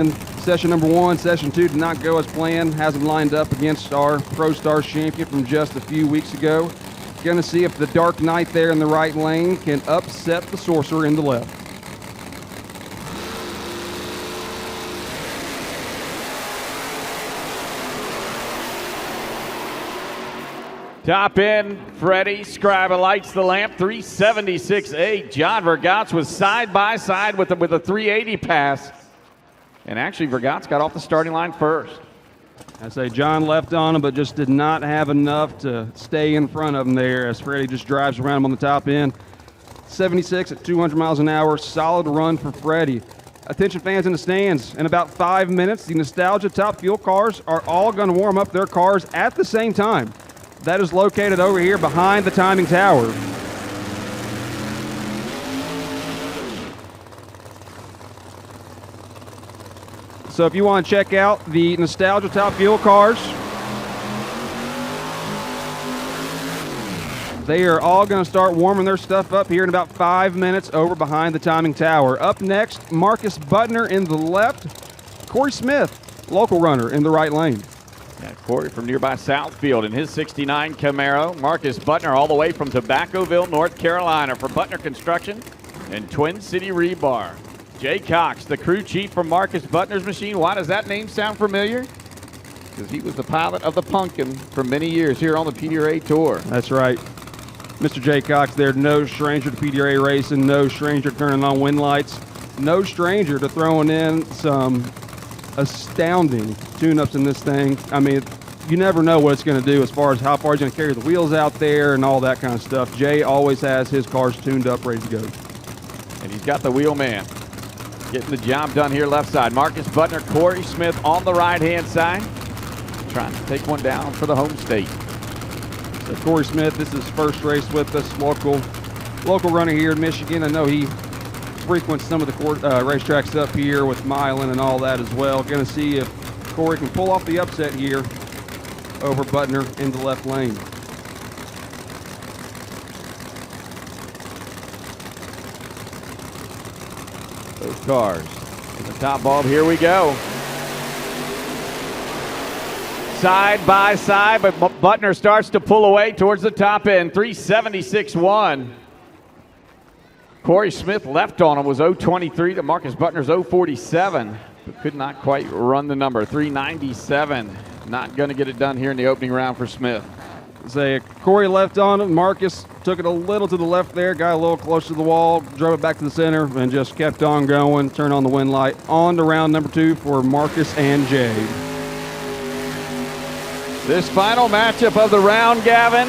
Session number 1, session 2 did not go as planned. Has him lined up against our Pro Stars champion from just a few weeks ago. Going to see if the Dark Knight there in the right lane can upset the Sorcerer in the left. Top end, Freddie Scriba lights the lamp, 376.8. John Vergatz was side by side with a 380 pass. And actually, Vergatz got off the starting line first. I say John left on him, but just did not have enough to stay in front of him there as Freddie just drives around him on the top end. 76 at 200 miles an hour, solid run for Freddie. Attention fans in the stands, in about 5 minutes, the Nostalgia Top Fuel cars are all going to warm up their cars at the same time. That is located over here behind the timing tower. So if you want to check out the Nostalgia Top Fuel cars, they are all going to start warming their stuff up here in about 5 minutes over behind the timing tower. Up next, Marcus Butner in the left, Corey Smith, local runner, in the right lane. Yeah, Corey from nearby Southfield in his 69 Camaro. Marcus Butner all the way from Tobaccoville, North Carolina for Butner Construction and Twin City Rebar. Jay Cox, the crew chief from Marcus Butner's machine. Why does that name sound familiar? Because he was the pilot of the Pumpkin for many years here on the PDRA Tour. That's right. Mr. Jay Cox there, no stranger to PDRA racing, no stranger to turning on wind lights, no stranger to throwing in some astounding tune-ups in this thing. I mean, you never know what it's going to do as far as how far he's going to carry the wheels out there and all that kind of stuff. Jay always has his cars tuned up, ready to go. And he's got the wheel man getting the job done here left side. Marcus Butner, Corey Smith on the right-hand side, trying to take one down for the home state. So Corey Smith, this is his first race with us, local runner here in Michigan. I know he frequents some of the racetracks up here with Milan and all that as well. Going to see if Corey can pull off the upset here over Butner in the left lane. Those cars in the top bulb, here we go. Side by side, but Butner starts to pull away towards the top end, 376.1. Corey Smith left on him was 0.23 to Marcus Butner's 0.47, but could not quite run the number, 397. Not going to get it done here in the opening round for Smith. Say Corey left on him. Marcus took it a little to the left there, got a little close to the wall, drove it back to the center, and just kept on going. Turned on the wind light. On to round number 2 for Marcus and Jay. This final matchup of the round, Gavin,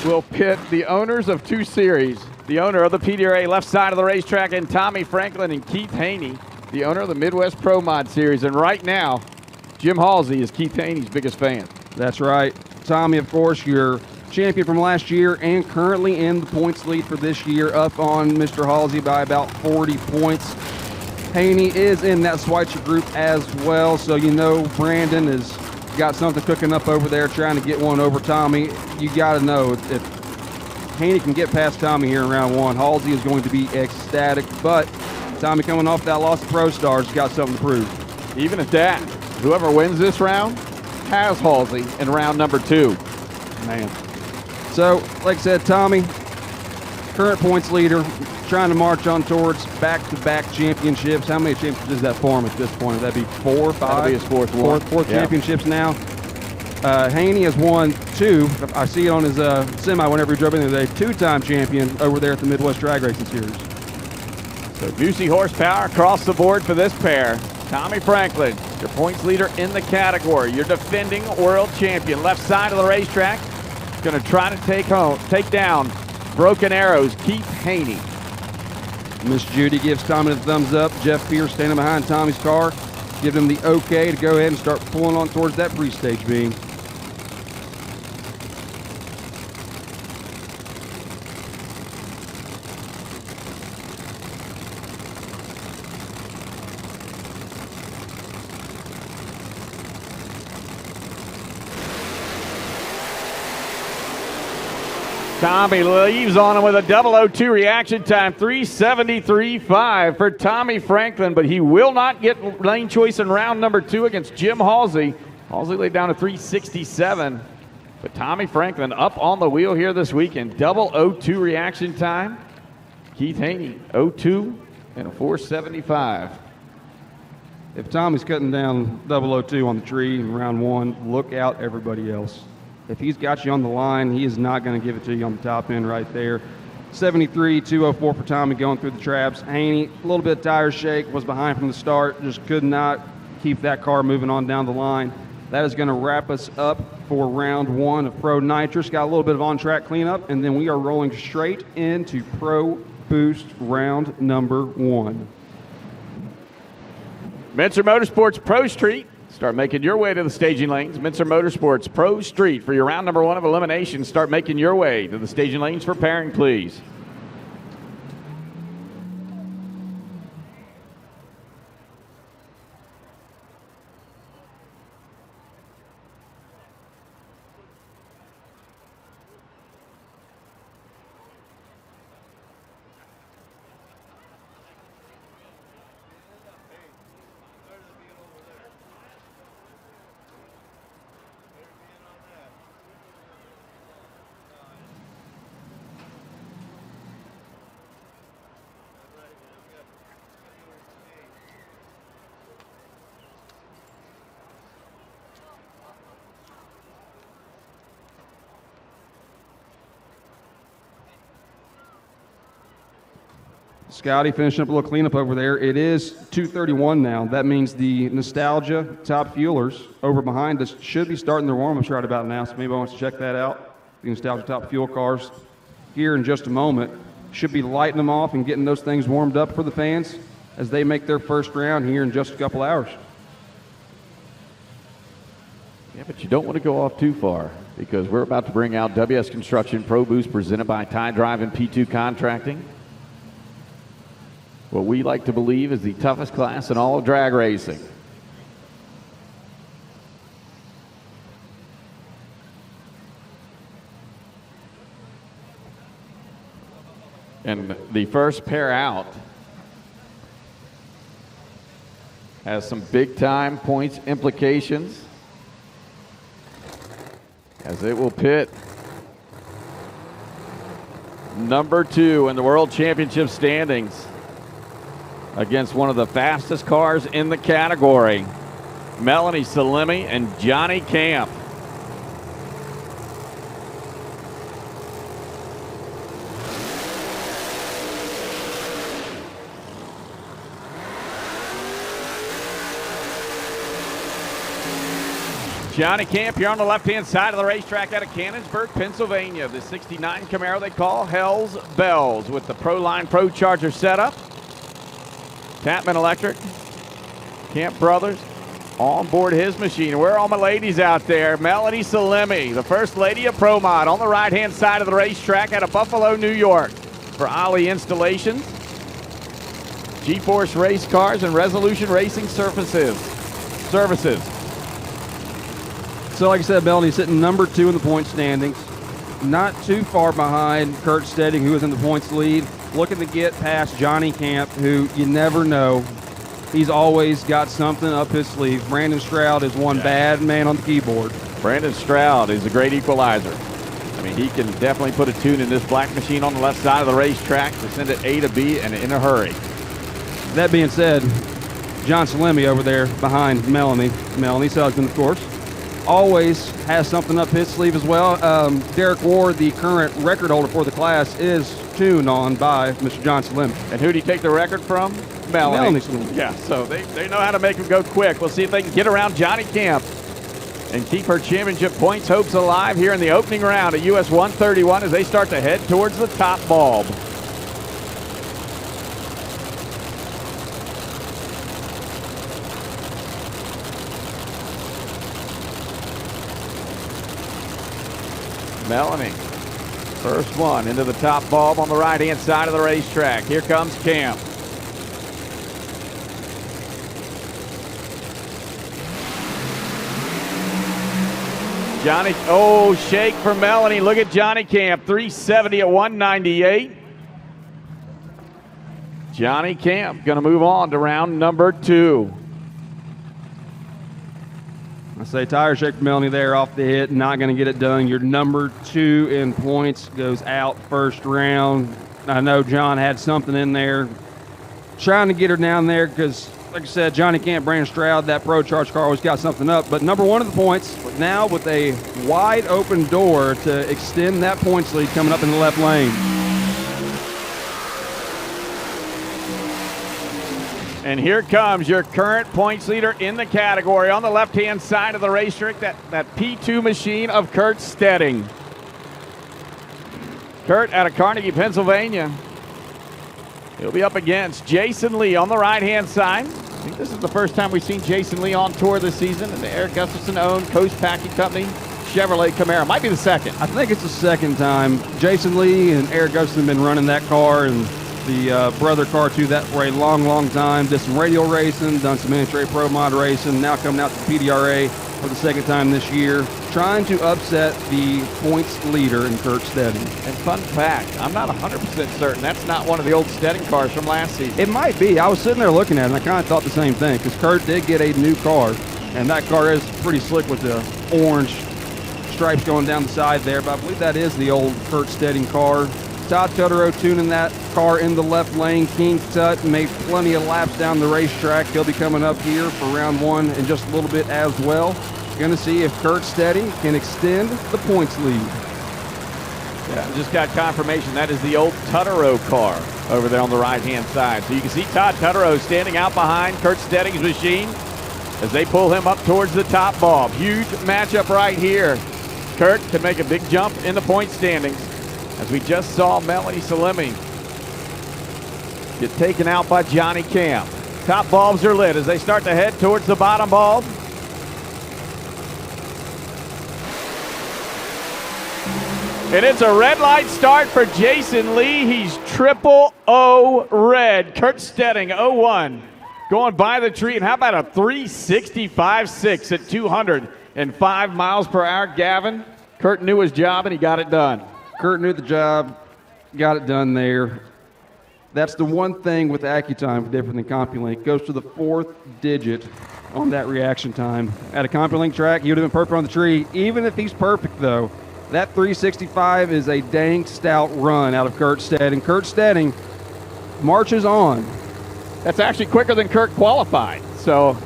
will pit the owners of 2 series. The owner of the PDRA left side of the racetrack, and Tommy Franklin and Keith Haney, the owner of the Midwest Pro Mod Series. And right now, Jim Halsey is Keith Haney's biggest fan. That's right. Tommy, of course, your champion from last year and currently in the points lead for this year, up on Mr. Halsey by about 40 points. Haney is in that Schweitzer group as well, so you know Brandon has got something cooking up over there trying to get one over Tommy. You got to know if Haney can get past Tommy here in round 1, Halsey is going to be ecstatic, but Tommy coming off that loss to Pro Stars got something to prove. Even at that, whoever wins this round has Halsey in round number 2. Man. So, like I said, Tommy, current points leader, trying to march on towards back-to-back championships. How many championships is that for him at this point? Would that be 4 or 5? That'll be his fourth one. Fourth championships now. Haney has won 2. I see it on his semi whenever he drove in there. 2-time champion over there at the Midwest Drag Racing Series. So juicy horsepower across the board for this pair. Tommy Franklin, your points leader in the category. Your defending world champion. Left side of the racetrack. Going to try to take down Broken Arrows, Keith Haney. Miss Judy gives Tommy the thumbs up. Jeff Pierce standing behind Tommy's car, giving him the okay to go ahead and start pulling on towards that pre-stage beam. Tommy leaves on him with a 002 reaction time, 3:73.5 for Tommy Franklin, but he will not get lane choice in round number 2 against Jim Halsey. Halsey laid down a 3:67, but Tommy Franklin up on the wheel here this weekend. 002 reaction time. Keith Haney, 02 and a 4:75. If Tommy's cutting down 002 on the tree in round 1, look out everybody else. If he's got you on the line, he is not going to give it to you on the top end right there. 73.204 for Tommy going through the traps. Haney, a little bit of tire shake, was behind from the start, just could not keep that car moving on down the line. That is going to wrap us up for round 1 of Pro Nitrous. Got a little bit of on-track cleanup, and then we are rolling straight into Pro Boost round number 1. Mincer Motorsports Pro Street. Start making your way to the staging lanes. Mincer Motorsports Pro Street for your round number 1 of elimination. Start making your way to the staging lanes for pairing, please. Scotty finishing up a little cleanup over there. It is 2:31 now. That means the Nostalgia Top Fuelers over behind us should be starting their warm-ups right about now, so maybe wants to check that out. The Nostalgia Top Fuel cars here in just a moment. Should be lighting them off and getting those things warmed up for the fans as they make their first round here in just a couple hours. Yeah, but you don't want to go off too far because we're about to bring out WS Construction Pro Boost presented by Tie Drive and P2 Contracting. What we like to believe is the toughest class in all of drag racing. And the first pair out has some big time points implications as it will pit number 2 in the World Championship standings against one of the fastest cars in the category, Melanie Salemi and Johnny Camp. Johnny Camp here on the left-hand side of the racetrack out of Cannonsburg, Pennsylvania. The 69 Camaro they call Hell's Bells with the Proline Pro Charger setup. Tapman Electric, Camp Brothers, on board his machine. Where are all my ladies out there? Melanie Salemi, the first lady of Pro Mod, on the right-hand side of the racetrack out of Buffalo, New York, for Ali Installations, G-Force Race Cars, and Resolution Racing Services. So like I said, Melody's sitting number 2 in the point standings. Not too far behind Kurt Steading, who is in the points lead. Looking to get past Johnny Camp, who you never know. He's always got something up his sleeve. Brandon Stroud is one bad man on the keyboard. Brandon Stroud is a great equalizer. I mean, he can definitely put a tune in this black machine on the left side of the racetrack to send it A to B and in a hurry. That being said, John Salemi over there behind Melanie. Melanie's husband, of course. Always has something up his sleeve as well. Derek Ward, the current record holder for the class, is tuned on by Mr. John Salemi. And who did he take the record from? Melanie. Yeah, so they know how to make him go quick. We'll see if they can get around Johnny Camp and keep her championship points hopes alive here in the opening round at US 131 as they start to head towards the top bulb. Melanie, first one into the top bulb on the right-hand side of the racetrack. Here comes Camp. Johnny, oh, shake for Melanie. Look at Johnny Camp, 370 at 198. Johnny Camp going to move on to round number 2. I say tire shake for Melanie there off the hit, not going to get it done. Your number 2 in points goes out first round. I know John had something in there, trying to get her down there because, like I said, Johnny Camp, Brandon Stroud, that Pro Charge car always got something up. But number 1 of the points, now with a wide open door to extend that points lead coming up in the left lane. And here comes your current points leader in the category on the left-hand side of the racetrack, that P2 machine of Kurt Steading. Kurt out of Carnegie, Pennsylvania. He'll be up against Jason Lee on the right-hand side. I think this is the first time we've seen Jason Lee on tour this season in the Eric Gustafson-owned Coast Packing Company Chevrolet Camaro. Might be the second. I think it's the second time. Jason Lee and Eric Gustafson have been running that car and the brother car to that for a long, long time. Did some radial racing, done some NHRA Pro Mod racing, now coming out to PDRA for the second time this year, trying to upset the points leader in Kurt Steading. And fun fact, I'm not 100% certain that's not one of the old Steading cars from last season. It might be. I was sitting there looking at it, and I kind of thought the same thing, because Kurt did get a new car, and that car is pretty slick with the orange stripes going down the side there, but I believe that is the old Kurt Steading car. Todd Totoro tuning that car in the left lane. King Tut made plenty of laps down the racetrack. He'll be coming up here for round 1 in just a little bit as well. Going to see if Kurt Steading can extend the points lead. Yeah, just got confirmation that is the old Totoro car over there on the right-hand side. So you can see Todd Totoro standing out behind Kurt Steading's machine as they pull him up towards the top bulb. Huge matchup right here. Kurt can make a big jump in the point standings, as we just saw Melanie Salemi get taken out by Johnny Camp. Top bulbs are lit as they start to head towards the bottom bulb. And it's a red light start for Jason Lee. He's triple O red. Kurt Steading, 0-1. Going by the tree. And how about a 365.6 at 205 miles per hour, Gavin? Kurt knew his job and he got it done. Kurt knew the job, got it done there. That's the one thing with AccuTime different than CompuLink. Goes to the 4th digit on that reaction time. At a CompuLink track, he would have been perfect on the tree. Even if he's perfect, though, that 365 is a dang stout run out of Kurt Steading. Kurt Steading marches on. That's actually quicker than Kurt qualified. So,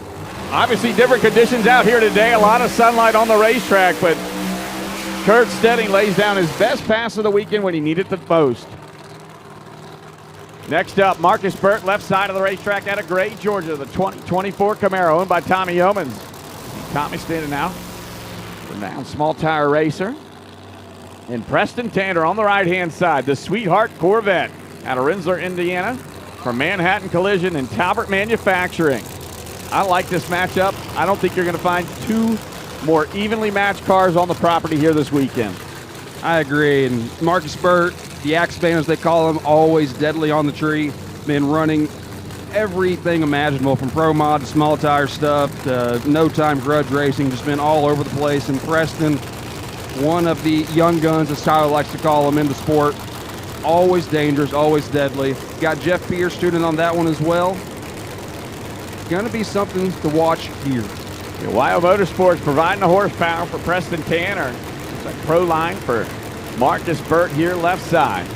obviously different conditions out here today. A lot of sunlight on the racetrack, but Kurt Steading lays down his best pass of the weekend when he needed the most. Next up, Marcus Bert, left side of the racetrack out of Gray, Georgia, the 2024 Camaro owned by Tommy Yeomans. Tommy standing out. Renowned small tire racer. And Preston Tanner on the right-hand side, the Sweetheart Corvette out of Rensselaer, Indiana, from Manhattan Collision and Talbert Manufacturing. I like this matchup. I don't think you're going to find two more evenly matched cars on the property here this weekend. I agree. And Marcus Bert, the Axe Band as they call him, always deadly on the tree. Been running everything imaginable from pro mod to small tire stuff to no time grudge racing. Just been all over the place. And Preston, one of the young guns, as Tyler likes to call him in the sport. Always dangerous, always deadly. Got Jeff Pierce tuning on that one as well. Gonna be something to watch here. Yeah, Wyo Motorsports providing the horsepower for Preston Tanner. It's like pro line for Marcus Bert here left side.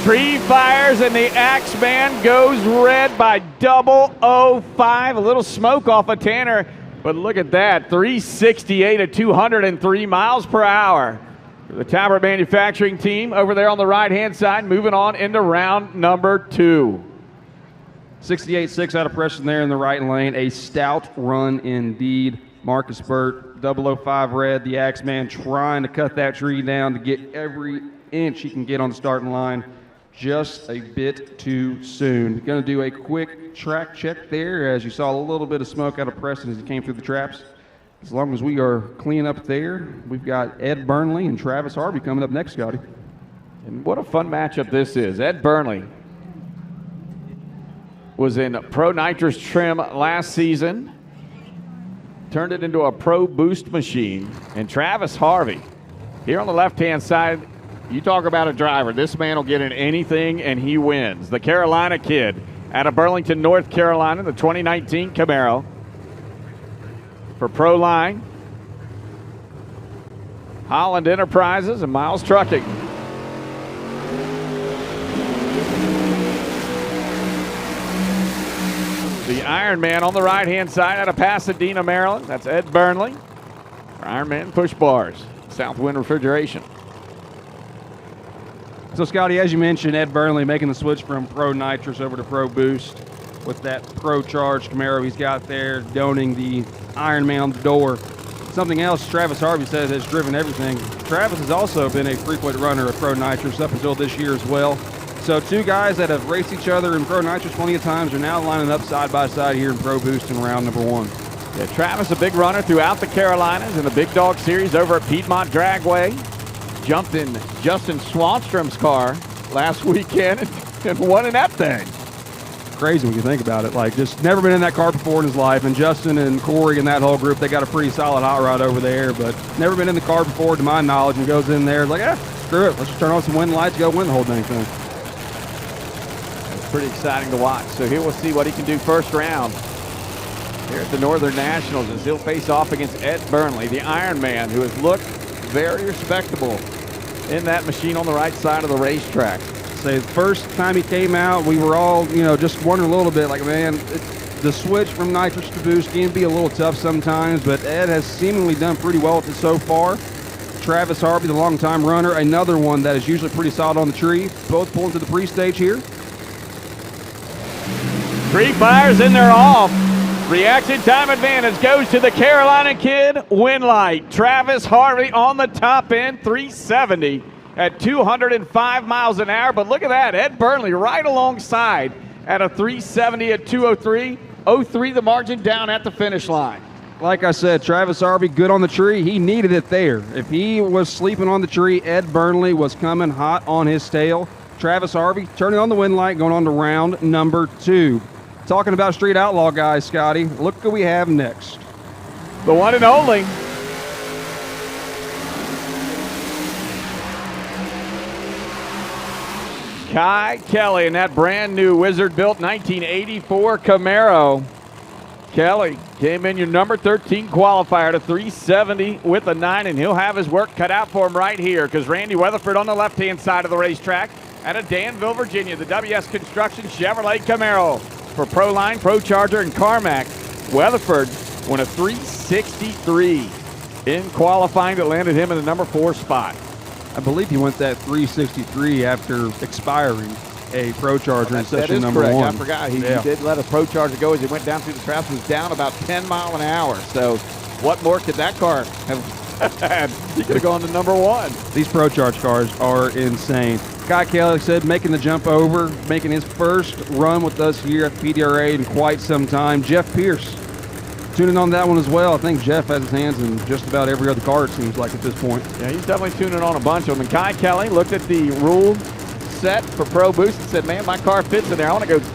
Tree fires and the Axe Man goes red by 005. A little smoke off of Tanner But look at that, 368 at 203 miles per hour. The Talbot Manufacturing team over there on the right-hand side, moving on into round number 2. 68.6 out of Preston there in the right lane. A stout run indeed. Marcus Bert, 005 red, the Axeman, trying to cut that tree down to get every inch he can get on the starting line. Just a bit too soon. Going to do a quick track check there as you saw a little bit of smoke out of Preston as he came through the traps. As long as we are clean up there, we've got Ed Burnley and Travis Harvey coming up next, Scotty. And what a fun matchup this is. Ed Burnley was in Pro Nitrous trim last season, turned it into a Pro Boost machine. And Travis Harvey, here on the left-hand side, you talk about a driver. This man will get in anything, and he wins. The Carolina kid out of Burlington, North Carolina, the 2019 Camaro. For Proline, Holland Enterprises, and Miles Trucking. The Ironman on the right-hand side out of Pasadena, Maryland. That's Ed Burnley. For Ironman Push Bars, Southwind Refrigeration. So, Scotty, as you mentioned, Ed Burnley making the switch from Pro Nitrous over to Pro Boost with that Pro Charged Camaro he's got there, donning the Ironman on the door. Something else Travis Harvey says has driven everything. Travis has also been a frequent runner of Pro Nitrous up until this year as well. So two guys that have raced each other in Pro Nitrous plenty of times are now lining up side by side here in Pro Boost in round number 1. Yeah, Travis, a big runner throughout the Carolinas in the Big Dog Series over at Piedmont Dragway. Jumped in Justin Swanstrom's car last weekend and won in that thing. Crazy when you think about it. Like, just never been in that car before in his life. And Justin and Corey and that whole group, they got a pretty solid hot rod over there, but never been in the car before to my knowledge, and goes in there like, screw it. Let's just turn on some wind lights, go win the whole dang thing. It's pretty exciting to watch. So here we'll see what he can do first round here at the Northern Nationals as he'll face off against Ed Burnley, the Ironman, who has looked very respectable in that machine on the right side of the racetrack. Say the first time he came out, we were all, just wondering a little bit, like, man, the switch from nitrous to boost can be a little tough sometimes, but Ed has seemingly done pretty well with it so far. Travis Harvey, the longtime runner, another one that is usually pretty solid on the tree. Both pulling to the pre-stage here. Three fires and they're off. Reaction time advantage goes to the Carolina kid, Winlight. Travis Harvey on the top end, 370 at 205 miles an hour. But look at that, Ed Burnley right alongside at a 370 at 203. 03 the margin down at the finish line. Like I said, Travis Harvey good on the tree. He needed it there. If he was sleeping on the tree, Ed Burnley was coming hot on his tail. Travis Harvey turning on the wind light, going on to round number 2. Talking about Street Outlaw guys, Scotty, look who we have next. The one and only Kai Kelly in that brand new Wizard-built 1984 Camaro. Kelly came in your number 13 qualifier to 370 with a 9, and he'll have his work cut out for him right here because Randy Weatherford on the left-hand side of the racetrack out of Danville, Virginia, the WS Construction Chevrolet Camaro. For Proline, Pro Charger, and Carmack, Weatherford won a 363 in qualifying that landed him in the number 4 spot. I believe he went that 363 after expiring a Pro Charger in session number 1. I forgot. He did let a Pro Charger go as he went down through the traps. Was down about 10 miles an hour. So what more could that car have had? He could have gone to number 1. These Pro Charge cars are insane. Kai Kelly said making the jump over, making his first run with us here at PDRA in quite some time. Jeff Pierce tuning on that one as well. I think Jeff has his hands in just about every other car, it seems like, at this point. Yeah, he's definitely tuning on a bunch of them. And Kai Kelly looked at the rule set for Pro Boost and said, man, my car fits in there. I want to go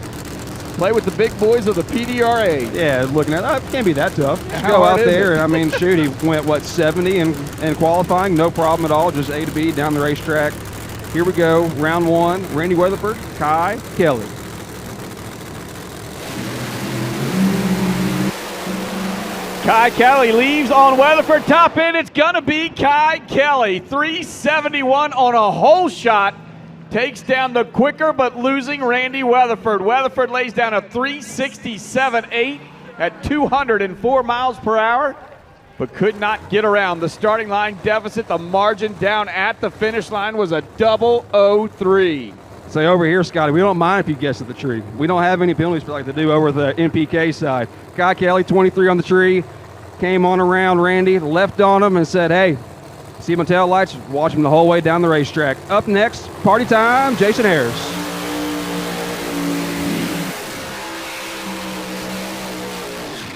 play with the big boys of the PDRA. Yeah, looking at it, can't be that tough. Just go out there, and I mean, shoot, he went, 70 in qualifying? No problem at all, just A to B down the racetrack. Here we go, round 1, Randy Weatherford, Kai Kelly. Kai Kelly leaves on Weatherford. Top end, it's going to be Kai Kelly. 371 on a hole shot. Takes down the quicker but losing Randy Weatherford. Weatherford lays down a 367.8 at 204 miles per hour, but could not get around the starting line deficit. The margin down at the finish line was a 003. Say over here, Scotty, we don't mind if you guess at the tree. We don't have any penalties like they do over the MPK side. Guy Kelly, 23 on the tree, came on around Randy, left on him and said, hey, see my tail lights? Watch him the whole way down the racetrack. Up next, party time, Jason Harris.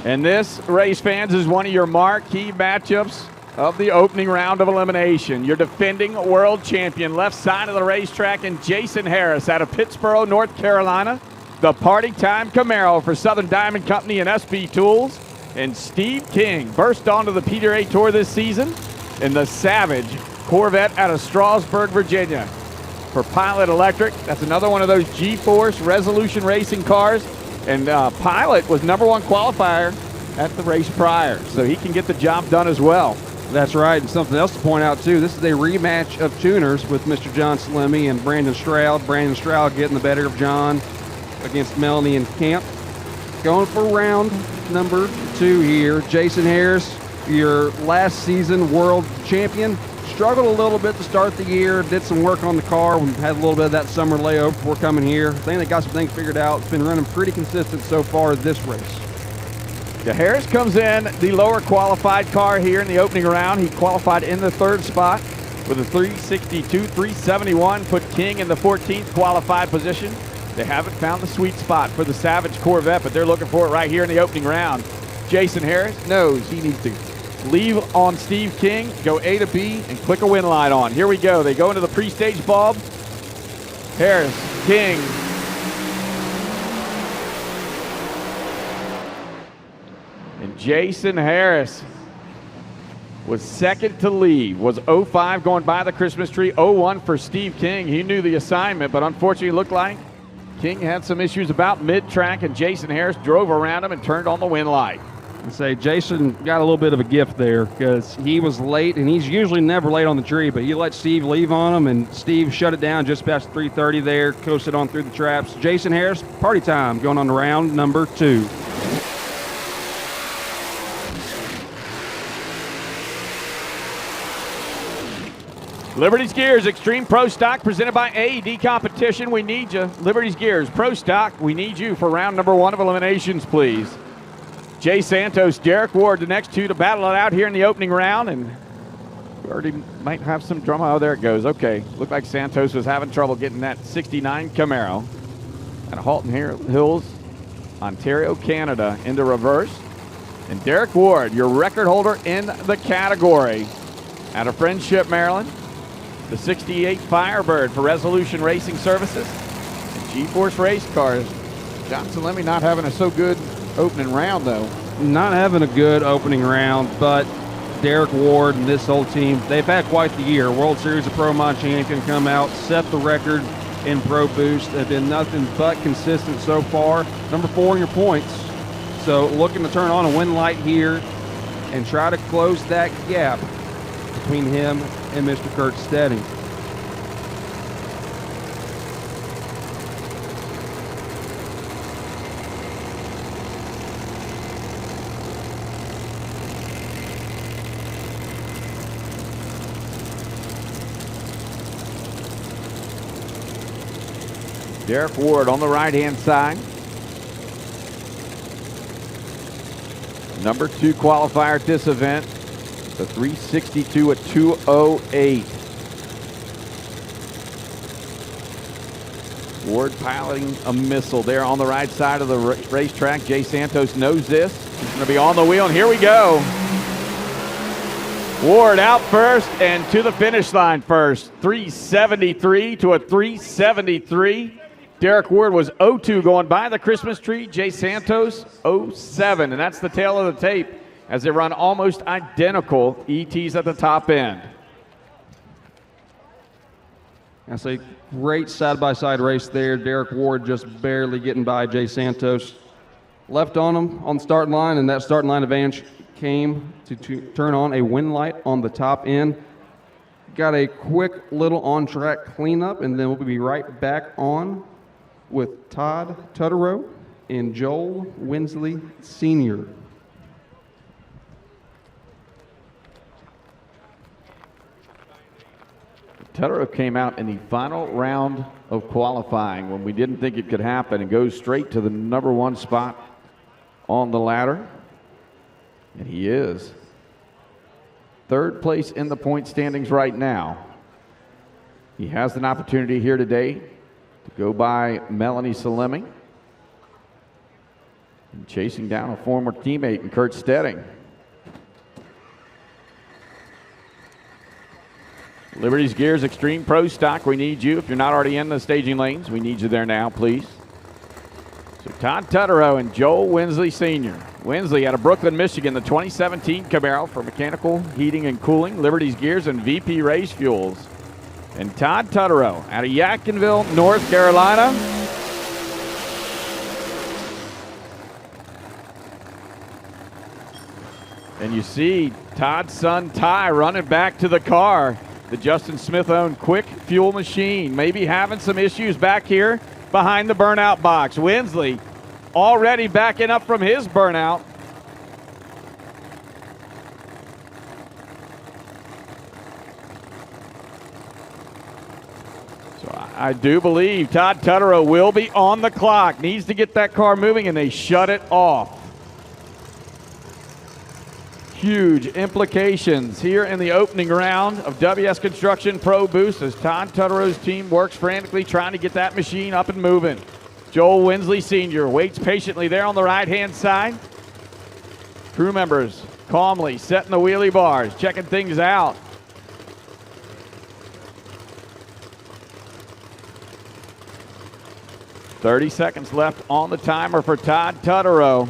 And this, race fans, is one of your marquee matchups of the opening round of elimination. Your defending world champion, left side of the racetrack, and Jason Harris out of Pittsboro, North Carolina. The Party Time Camaro for Southern Diamond Company and SB Tools. And Steve King burst onto the PDRA Tour this season in the Savage Corvette out of Strasburg, Virginia. For Pilot Electric, that's another one of those G-Force Resolution Racing cars. And Pilot was #1 qualifier at the race prior, so he can get the job done as well. That's right, and something else to point out, too. This is a rematch of tuners with Mr. John Slimmy and Brandon Stroud. Brandon Stroud getting the better of John against Melanie and Camp. Going for round number 2 here. Jason Harris, your last season world champion. Struggled a little bit to start the year. Did some work on the car. We had a little bit of that summer layover before coming here. I think they got some things figured out. It's been running pretty consistent so far this race. Yeah, Harris comes in the lower qualified car here in the opening round. He qualified in the 3rd spot with a 362, 371, put King in the 14th qualified position. They haven't found the sweet spot for the Savage Corvette, but they're looking for it right here in the opening round. Jason Harris knows he needs to leave on Steve King, go A to B, and click a win light on. Here we go. They go into the pre-stage bulb. Harris, King. And Jason Harris was second to leave, was 05 going by the Christmas tree, 01 for Steve King. He knew the assignment, but unfortunately it looked like King had some issues about mid-track, and Jason Harris drove around him and turned on the win light. And say Jason got a little bit of a gift there because he was late, and he's usually never late on the tree, but he let Steve leave on him, and Steve shut it down just past 3:30 there, coasted on through the traps. Jason Harris, party time, going on to round number 2. Liberty's Gears Extreme Pro Stock presented by AED Competition. We need you. Liberty's Gears Pro Stock, we need you for round number 1 of eliminations, please. Jay Santos, Derek Ward, the next two to battle it out here in the opening round. And we already might have some drama. Oh, there it goes. Okay. Looked like Santos was having trouble getting that 69 Camaro out of Halton Hills, Ontario, Canada, into reverse. And Derek Ward, your record holder in the category, out of Friendship, Maryland. The 68 Firebird for Resolution Racing Services. And G-Force race cars. Johnson Lemmy not having a so good opening round, though. Not having a good opening round, but Derek Ward and this whole team, they've had quite the year. World Series of Pro Mod champion come out, set the record in Pro Boost. They've been nothing but consistent so far. Number 4 in your points. So looking to turn on a win light here and try to close that gap between him and Mr. Kurt Steading. Derek Ward on the right-hand side. Number 2 qualifier at this event. The 362 at 208. Ward piloting a missile there on the right side of the racetrack. Jay Santos knows this. He's going to be on the wheel, and here we go. Ward out first and to the finish line first. 373 to a 373. Derek Ward was 02 going by the Christmas tree. Jay Santos 07, and that's the tail of the tape as they run almost identical ETs at the top end. That's a great side-by-side race there. Derek Ward just barely getting by Jay Santos. Left on him on the starting line, and that starting line advantage came to turn on a win light on the top end. Got a quick little on-track cleanup, and then we'll be right back on with Todd Tutterow and Joel Winsley Sr. Tuto came out in the final round of qualifying when we didn't think it could happen and goes straight to the #1 spot on the ladder. And he is third place in the point standings right now. He has an opportunity here today to go by Melanie Salemi and chasing down a former teammate in Kurt Steading. Liberty's Gears Extreme Pro Stock, we need you. If you're not already in the staging lanes, we need you there now, please. So Todd Tuto and Joel Winsley Sr. Winsley out of Brooklyn, Michigan, the 2017 Camaro for mechanical heating and cooling, Liberty's Gears and VP Race Fuels. And Todd Tuto out of Yadkinville, North Carolina. And you see Todd's son Ty running back to the car. The Justin Smith-owned quick fuel machine maybe having some issues back here behind the burnout box. Winsley already backing up from his burnout. So I do believe Todd Tuto will be on the clock. Needs to get that car moving, and they shut it off. Huge implications here in the opening round of WS Construction Pro Boost as Todd Tuto's team works frantically trying to get that machine up and moving. Joel Winsley Sr. waits patiently there on the right-hand side. Crew members calmly setting the wheelie bars, checking things out. "30 seconds left on the timer for Todd Tuto.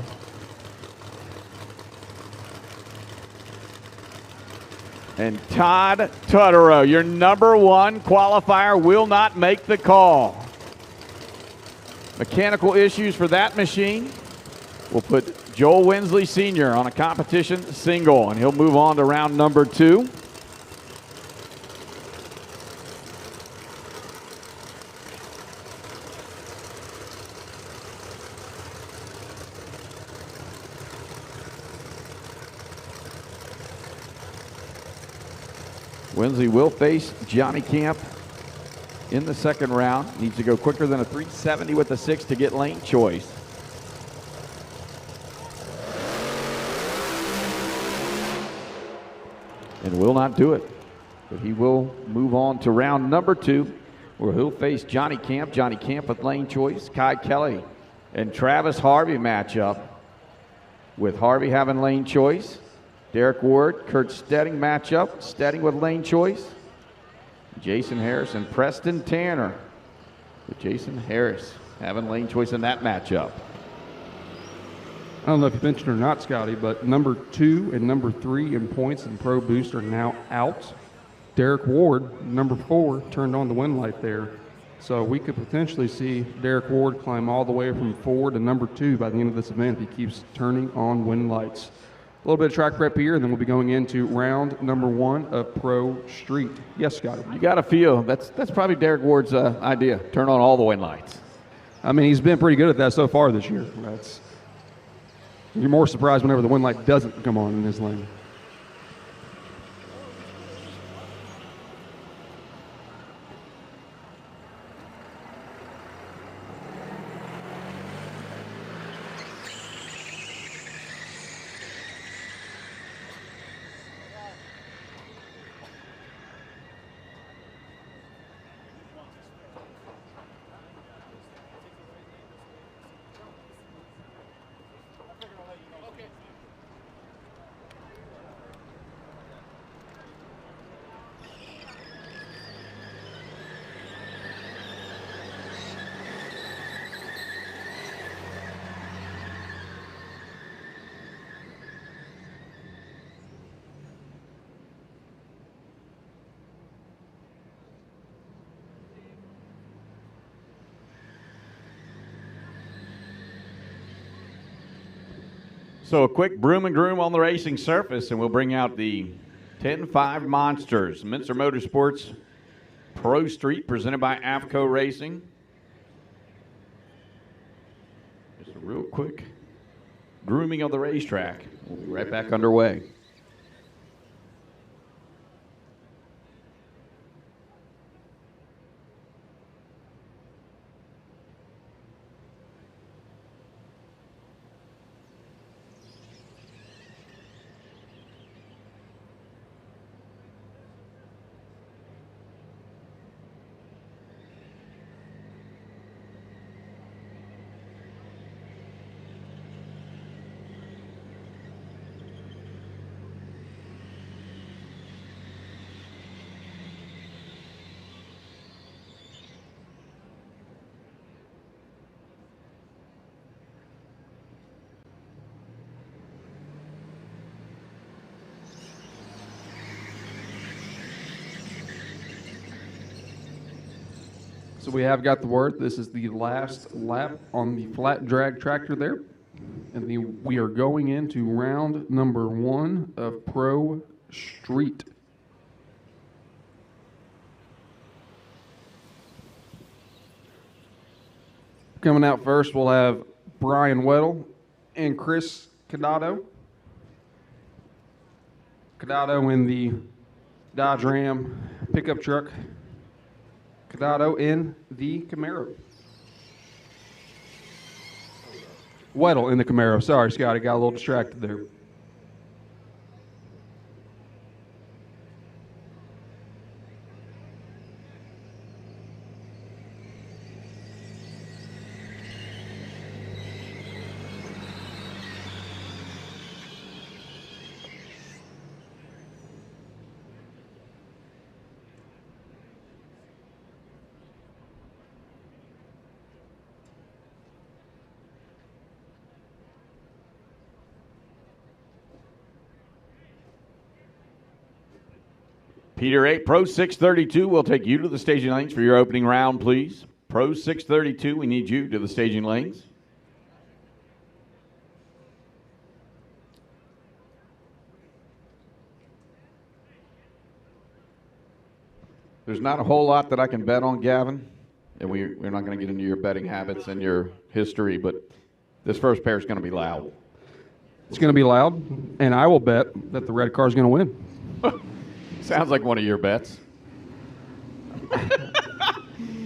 And Todd Tuto, your #1 qualifier, will not make the call. Mechanical issues for that machine will put Joel Winsley Sr. on a competition single, and he'll move on to round #2. Winsley will face Johnny Camp in the second round. Needs to go quicker than a 370 with the 6 to get lane choice. And will not do it. But he will move on to round #2, where he'll face Johnny Camp. Johnny Camp with lane choice. Kai Kelly and Travis Harvey matchup, with Harvey having lane choice. Derek Ward, Kurt Steading matchup. Steading with lane choice. Jason Harris and Preston Tanner, with Jason Harris having lane choice in that matchup. I don't know if you mentioned or not, Scotty, but #2 and #3 in points in Pro Boost are now out. Derek Ward, #4, turned on the win light there. So we could potentially see Derek Ward climb all the way from 4 to #2 by the end of this event if he keeps turning on win lights. A little bit of track prep here, and then we'll be going into round #1 of Pro Street. Yes, Scotty? You got to feel that's probably Derek Ward's idea. Turn on all the win lights. I mean, he's been pretty good at that so far this year. You're more surprised whenever the win light doesn't come on in his lane. So a quick broom and groom on the racing surface, and we'll bring out the 10-5 Monsters. Minster Motorsports Pro Street, presented by AFCO Racing. Just real quick grooming of the racetrack. We'll be right back underway. So we have got the word. This is the last lap on the flat drag tractor there. And we are going into round number 1 of Pro Street. Coming out first, we'll have Brian Weddle and Chris Kadado. Kadado in the Dodge Ram pickup truck. Kadado in the Camaro. Weddle in the Camaro. Sorry, Scotty, got a little distracted there. PDRA Pro 632 will take you to the staging lanes for your opening round, please. Pro 632, we need you to the staging lanes. There's not a whole lot that I can bet on, Gavin, and we're not going to get into your betting habits and your history, but this first pair is going to be loud. It's going to be loud, and I will bet that the red car is going to win. Sounds like one of your bets. I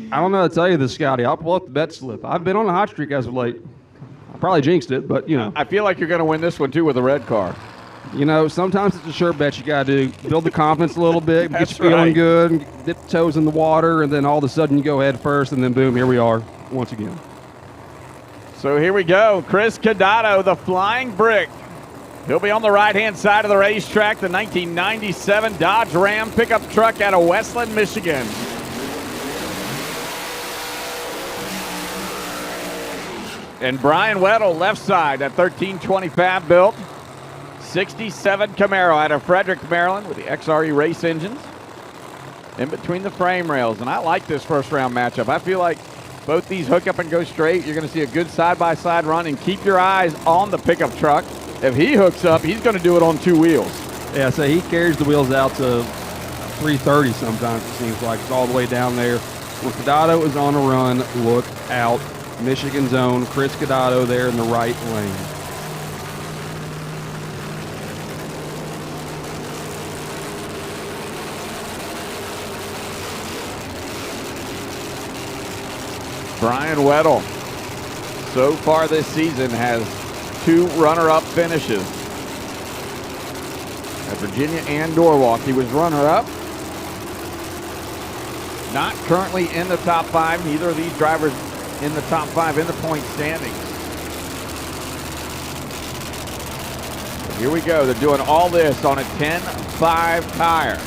don't know how to tell you this, Scotty. I'll pull up the bet slip. I've been on a hot streak as of late. I probably jinxed it, but, you know. I feel like you're going to win this one, too, with a red car. You know, sometimes it's a sure bet you got to do. Build the confidence a little bit, get That's you feeling right. good, and dip the toes in the water, and then all of a sudden you go head first, and then boom, here we are once again. So here we go. Chris Kadado, the flying brick. He'll be on the right-hand side of the racetrack, the 1997 Dodge Ram pickup truck out of Westland, Michigan. And Brian Weddle, left side, that 1320 Fab built. 67 Camaro out of Frederick, Maryland, with the XRE race engines in between the frame rails. And I like this first round matchup. I feel like both these hook up and go straight. You're going to see a good side-by-side run, and keep your eyes on the pickup truck. If he hooks up, he's going to do it on 2 wheels. Yeah, so he carries the wheels out to 330 sometimes, it seems like. It's all the way down there. When Kadado is on a run, look out. Michigan zone, Chris Kadado there in the right lane. Brian Weddle, so far this season, has 2 runner-up finishes. At Virginia and Norwalk, he was runner-up. Not currently in the top 5. Neither of these drivers in the top 5 in the point standings. So here we go. They're doing all this on a 10.5 tire.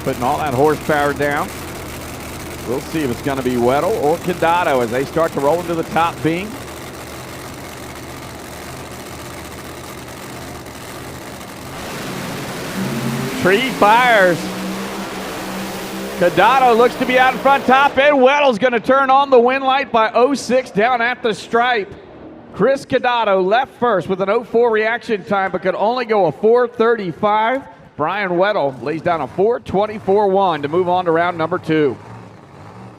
Putting all that horsepower down. We'll see if it's going to be Weddle or Kadado as they start to roll into the top beam. Tree fires. Kadado looks to be out in front top end. Weddle's going to turn on the win light by 06 down at the stripe. Chris Kadado left first with an 04 reaction time, but could only go a 4:35. Brian Weddle lays down a 4:24.1 to move on to round number 2.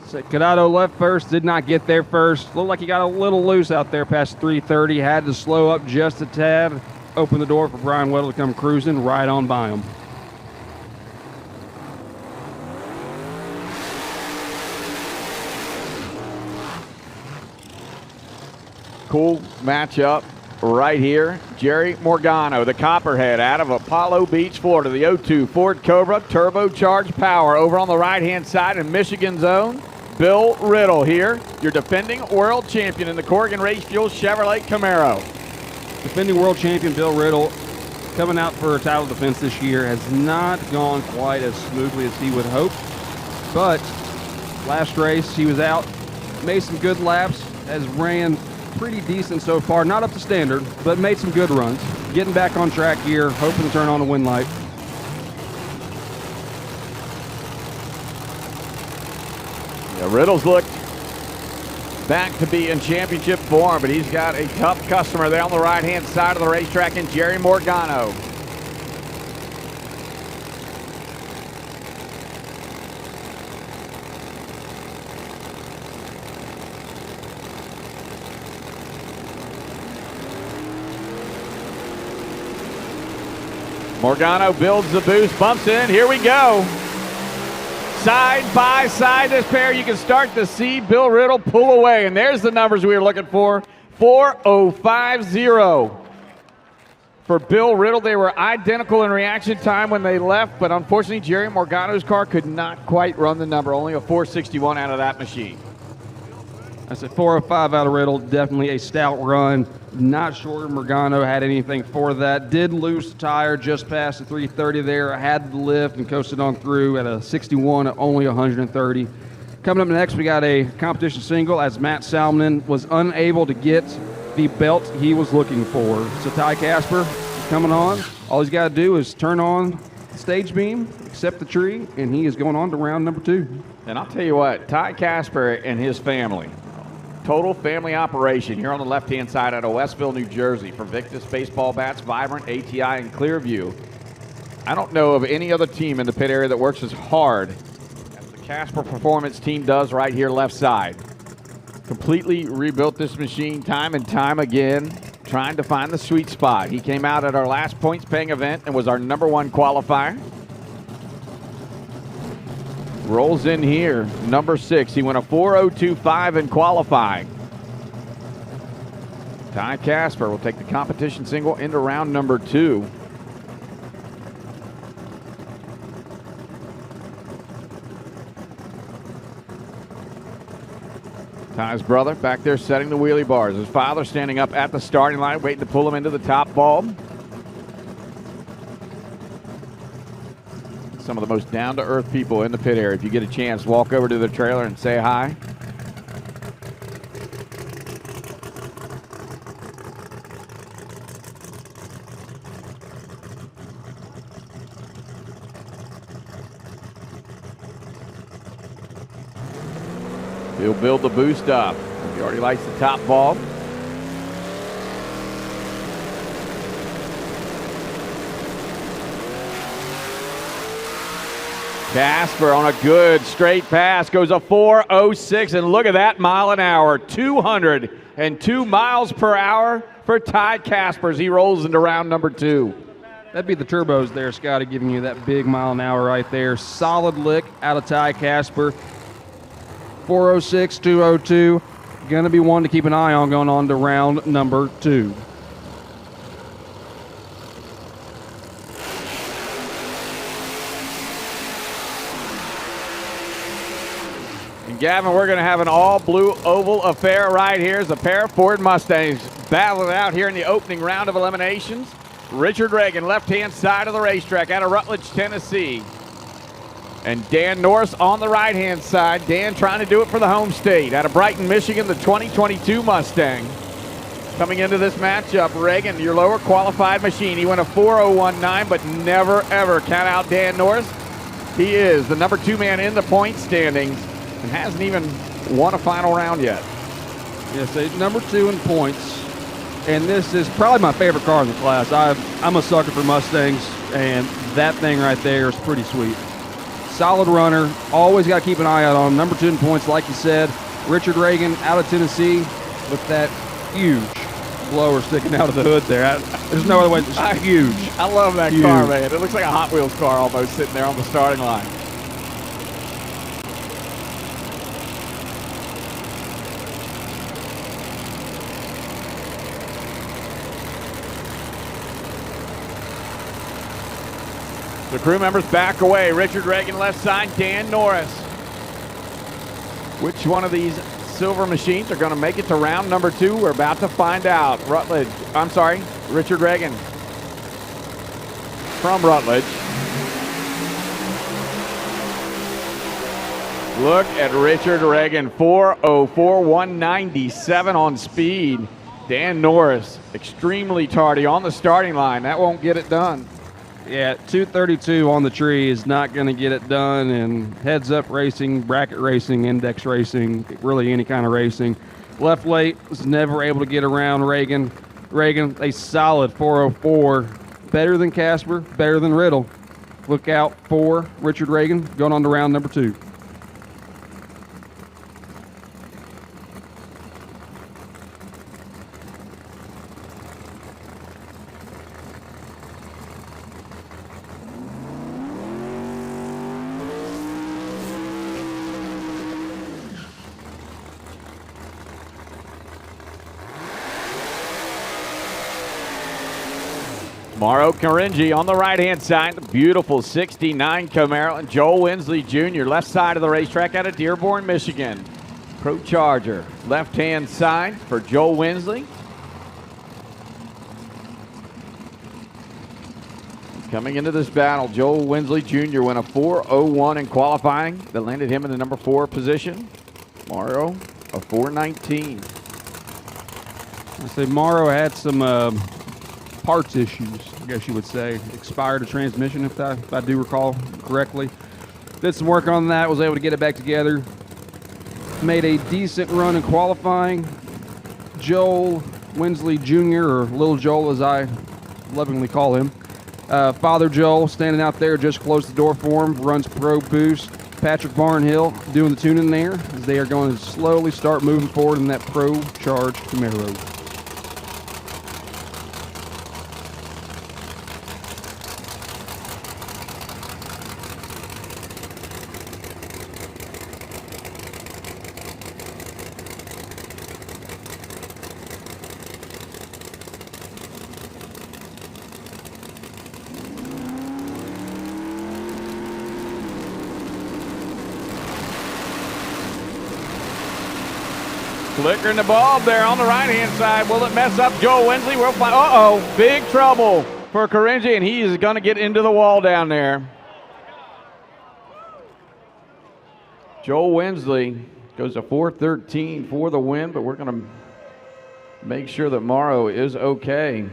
So Kadado left first, did not get there first. Looked like he got a little loose out there past 330. Had to slow up just a tad. Open the door for Brian Weddle to come cruising right on by him. Cool matchup right here. Jerry Morgano, the Copperhead, out of Apollo Beach, Florida. The 02 Ford Cobra turbocharged power. Over on the right-hand side in Michigan's own, Bill Riddle here, your defending world champion in the Corrigan Race Fuel Chevrolet Camaro. Defending world champion Bill Riddle coming out for a title defense this year has not gone quite as smoothly as he would hope. But last race he was out, made some good laps, has ran pretty decent so far. Not up to standard, but made some good runs. Getting back on track here, hoping to turn on a win light. Yeah, Riddle's looked back to be in championship form, but he's got a tough customer there on the right-hand side of the racetrack in Jerry Morgano. Morgano builds the boost, bumps in, here we go. Side by side, this pair, you can start to see Bill Riddle pull away, and there's the numbers we were looking for, 4:050. For Bill Riddle, they were identical in reaction time when they left, but unfortunately Jerry Morgano's car could not quite run the number, only a 461 out of that machine. That's a 405 out of Riddle, definitely a stout run. Not sure Morgano had anything for that. Did lose the tire just past the 330 there. Had the lift and coasted on through at a 61 at only 130. Coming up next, we got a competition single as Matt Salmon was unable to get the belt he was looking for. So Ty Casper is coming on. All he's got to do is turn on the stage beam, accept the tree, and he is going on to round number 2. And I'll tell you what, Ty Casper and his family, total family operation here on the left-hand side out of Westville, New Jersey for Victus Baseball Bats, Vibrant, ATI, and Clearview. I don't know of any other team in the pit area that works as hard as the Casper Performance team does right here left side. Completely rebuilt this machine time and time again, trying to find the sweet spot. He came out at our last points-paying event and was our #1 qualifier. Rolls in here, number 6. He went a 4:025 in qualifying. Ty Casper will take the competition single into round number 2. Ty's brother back there setting the wheelie bars. His father standing up at the starting line, waiting to pull him into the top bulb. Some of the most down-to-earth people in the pit area. If you get a chance, walk over to the trailer and say hi. He'll build the boost up. He already lights the top bulb. Casper on a good straight pass goes a 4:06, and look at that mile an hour, 202 miles per hour for Ty Casper as he rolls into round number 2. That'd be the turbos there, Scotty, giving you that big mile an hour right there. Solid lick out of Ty Casper. 4:06, 2:02. Going to be one to keep an eye on going on to round number 2. Gavin, we're going to have an all-blue oval affair right here as a pair of Ford Mustangs battling out here in the opening round of eliminations. Richard Reagan, left-hand side of the racetrack out of Rutledge, Tennessee. And Dan Norris on the right-hand side. Dan trying to do it for the home state. Out of Brighton, Michigan, the 2022 Mustang. Coming into this matchup, Reagan, your lower qualified machine. He went a 4:019, but never, ever count out Dan Norris. He is the number 2 man in the point standings and hasn't even won a final round yet. Yes, number 2 in points. And this is probably my favorite car in the class. I'm a sucker for Mustangs, and that thing right there is pretty sweet. solid runner. Always got to keep an eye out on him. Number 2 in points, like you said. Richard Reagan out of Tennessee with that huge blower sticking out of the hood there. There's no other way. It's huge. I love that Huge. car, man. It looks like a Hot Wheels car almost sitting there on the starting line. The crew members back away. Richard Reagan left side, Dan Norris. Which one of these silver machines are going to make it to round number 2? We're about to find out. Richard Reagan from Rutledge. Look at Richard Reagan, 4:04, 197 on speed. Dan Norris, extremely tardy on the starting line. That won't get it done. Yeah, 232 on the tree is not going to get it done. And heads up racing, bracket racing, index racing, really any kind of racing. Left late was never able to get around Reagan. Reagan, a solid 404. Better than Casper, better than Riddle. Look out for Richard Reagan going on to round number 2. Mauro Caringi on the right-hand side, the beautiful 69 Camaro, and Joel Winsley Jr., left side of the racetrack out of Dearborn, Michigan. Pro Charger, left-hand side for Joel Winsley. Coming into this battle, Joel Winsley Jr. went a 4:01 in qualifying that landed him in the number 4 position. Mauro, a 4:19. I say Mauro had some parts issues, I guess you would say. Expired a transmission, if I do recall correctly. Did some work on that, was able to get it back together. Made a decent run in qualifying. Joel Winsley Jr., or Little Joel as I lovingly call him. Father Joel standing out there just closed the door for him, runs Pro Boost. Patrick Barnhill doing the tuning there as they are going to slowly start moving forward in that Pro Charge Camaro. Flickering the bulb there on the right-hand side. Will it mess up Joel Winsley? We'll find. Uh-oh, big trouble for Caringi, and he is going to get into the wall down there. Joel Winsley goes to 4:13 for the win, but we're going to make sure that Mauro is okay.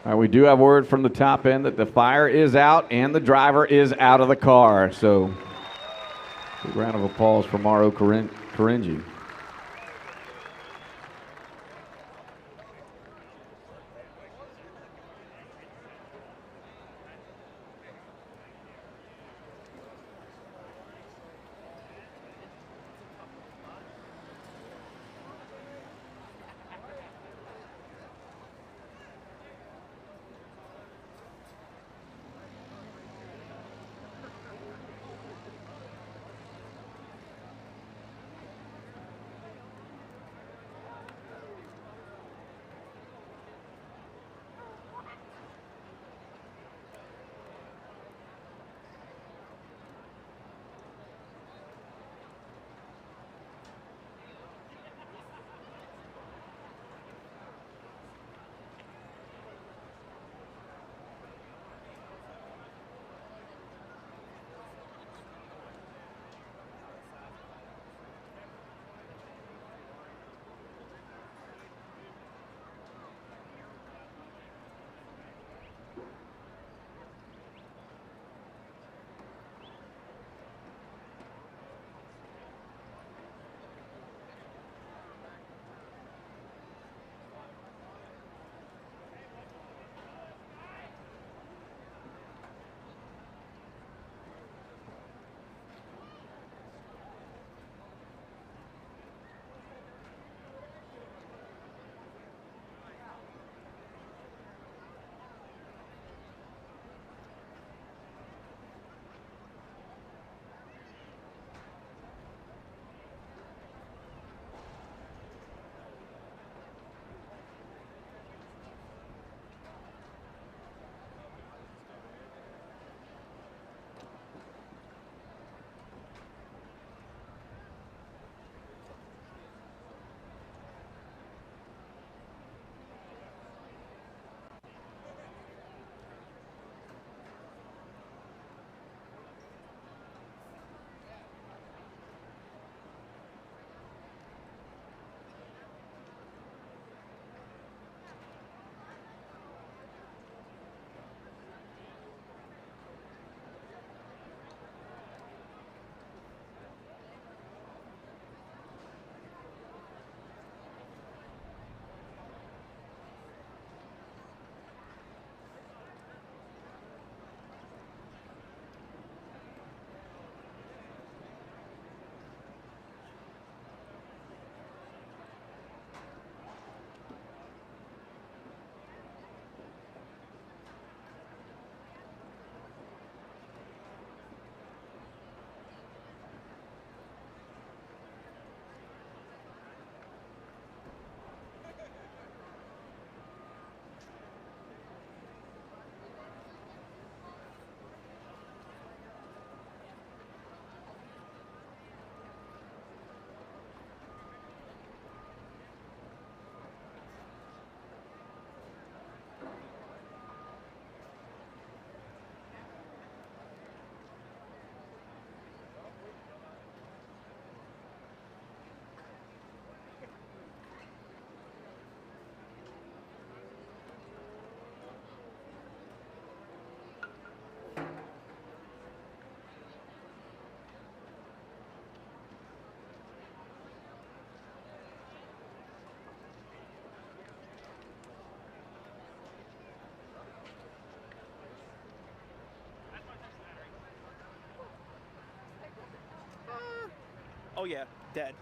All right, we do have word from the top end that the fire is out and the driver is out of the car. So, big round of applause for Mauro Caringi. Oh, yeah, dead.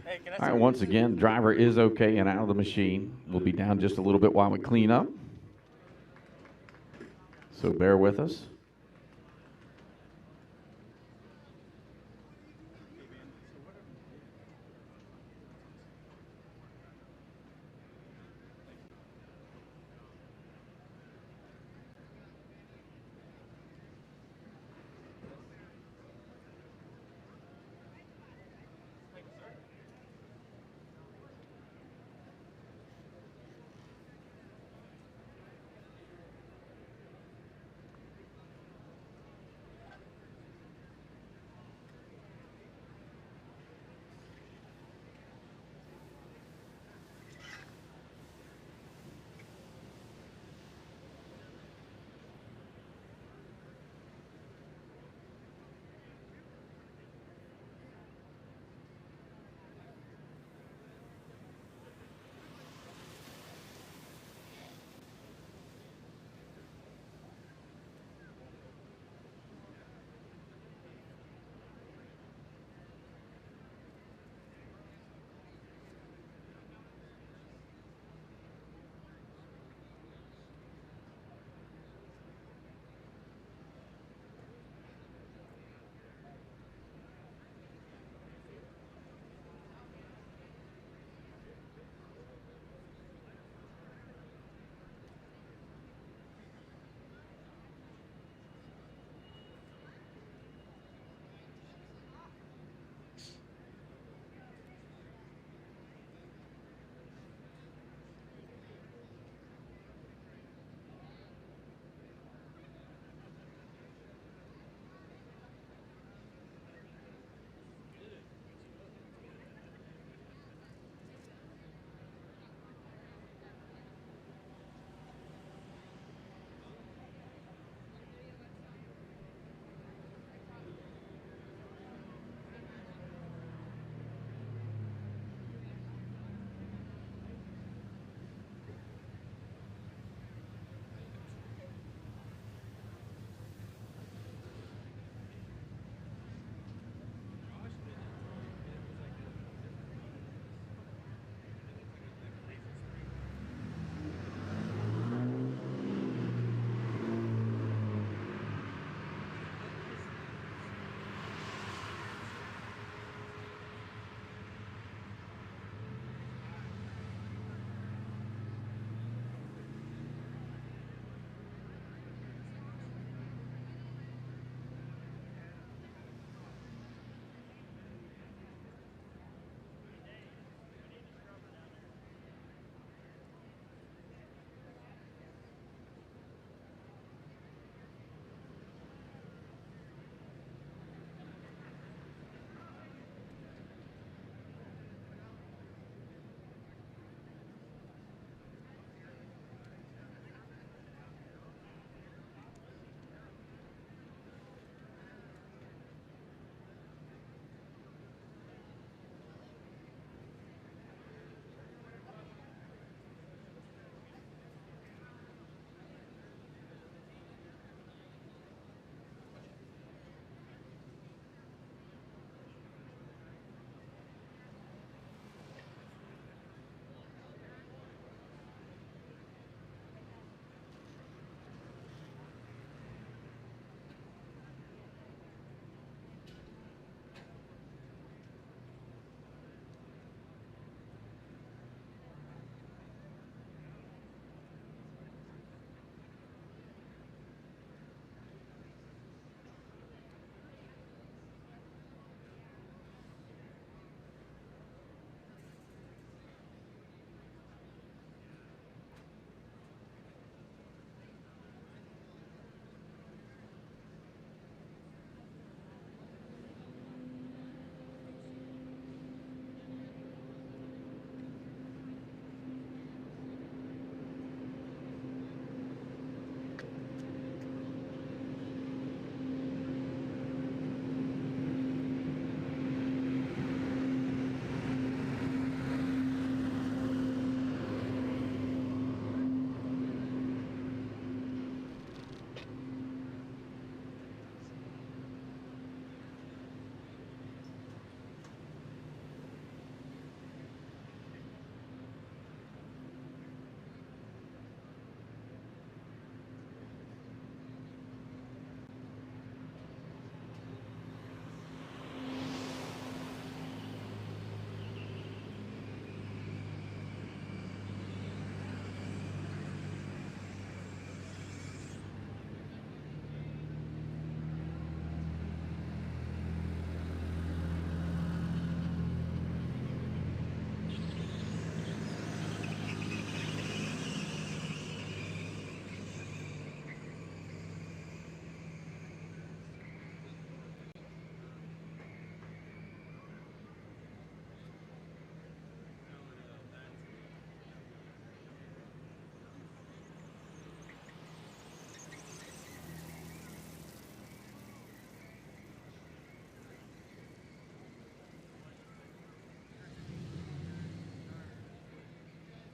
Hey, can I All right, once again, driver is okay and out of the machine. We'll be down just a little bit while we clean up. So bear with us.